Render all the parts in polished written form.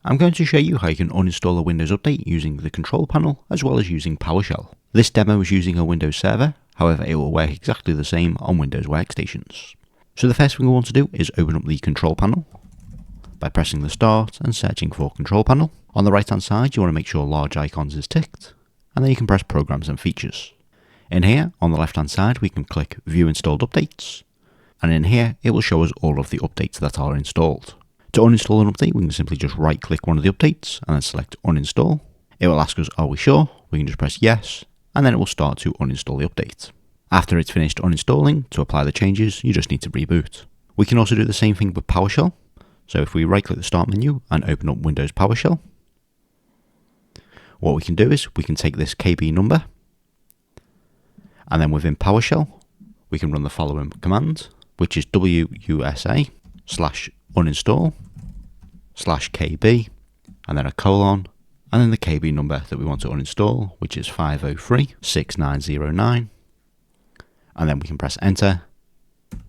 I'm going to show you how you can uninstall a Windows update using the control panel as well as using PowerShell. This demo is using a Windows server, however it will work exactly the same on Windows Workstations. So the first thing we want to do is open up the control panel by pressing the start and searching for control panel. On the right hand side you want to make sure large icons is ticked, and then you can press programs and features. In here on the left hand side we can click view installed updates, and in here it will show us all of the updates that are installed. To uninstall an update, we can simply just right click one of the updates and then select uninstall. It will ask us, are we sure? We can just press yes, and then it will start to uninstall the update. After it's finished uninstalling, to apply the changes, you just need to reboot. We can also do the same thing with PowerShell. So if we right click the start menu and open up Windows PowerShell, what we can do is we can take this KB number, and then within PowerShell, we can run the following command, which is wusa/uninstall/KB, and then a colon, and then the KB number that we want to uninstall, which is 5036909, and then we can press enter, and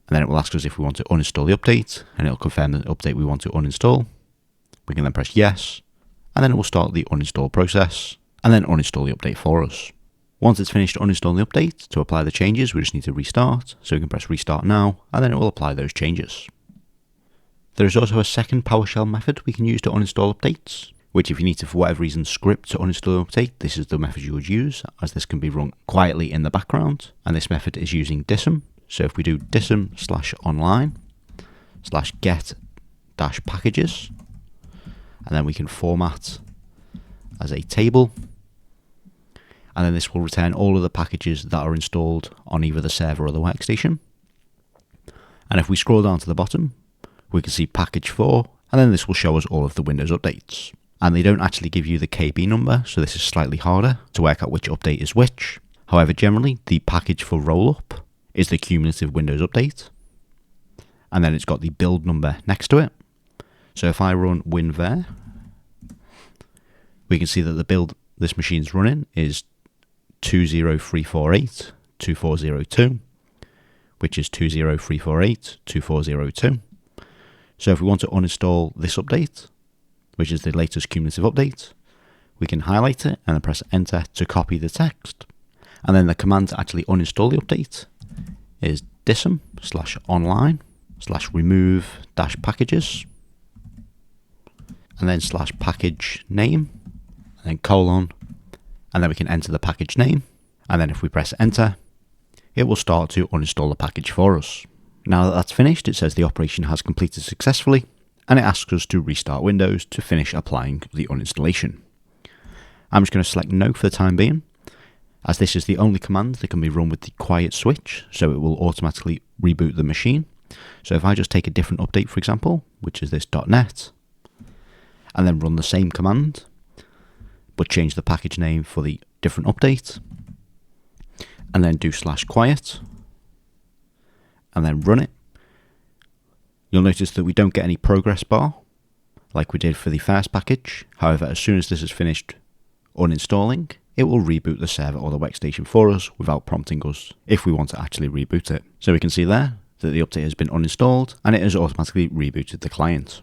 then it will ask us if we want to uninstall the update, and it will confirm the update we want to uninstall. We can then press yes, and then it will start the uninstall process, and then uninstall the update for us. Once it's finished uninstalling the update, to apply the changes we just need to restart, so we can press restart now, and then it will apply those changes. There is also a second PowerShell method we can use to uninstall updates, which if you need to for whatever reason script to uninstall an update, this is the method you would use, as this can be run quietly in the background, and this method is using dism. So if we do dism/online/get-packages, and then we can format as a table, and then this will return all of the packages that are installed on either the server or the workstation. And if we scroll down to the bottom, we can see package 4, and then this will show us all of the Windows updates. And they don't actually give you the KB number, so this is slightly harder to work out which update is which. However, generally the package for rollup is the cumulative Windows update, and then it's got the build number next to it. So if I run winver, we can see that the build this machine's running is 203482402, which is 203482402. So if we want to uninstall this update, which is the latest cumulative update, we can highlight it and then press enter to copy the text. And then the command to actually uninstall the update is dism/online/remove-packages, and then /package name, and then colon, and then we can enter the package name, and then if we press enter, it will start to uninstall the package for us. Now that that's finished, it says the operation has completed successfully, and it asks us to restart Windows to finish applying the uninstallation. I'm just going to select no for the time being, as this is the only command that can be run with the quiet switch, so it will automatically reboot the machine. So if I just take a different update, for example, which is this .NET, and then run the same command, but change the package name for the different update, and then do /quiet, and then run it, you'll notice that we don't get any progress bar, like we did for the first package. However, as soon as this is finished uninstalling, it will reboot the server or the workstation for us without prompting us if we want to actually reboot it. So we can see there that the update has been uninstalled and it has automatically rebooted the client.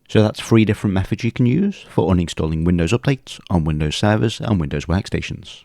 So that's 3 different methods you can use for uninstalling Windows updates on Windows servers and Windows workstations.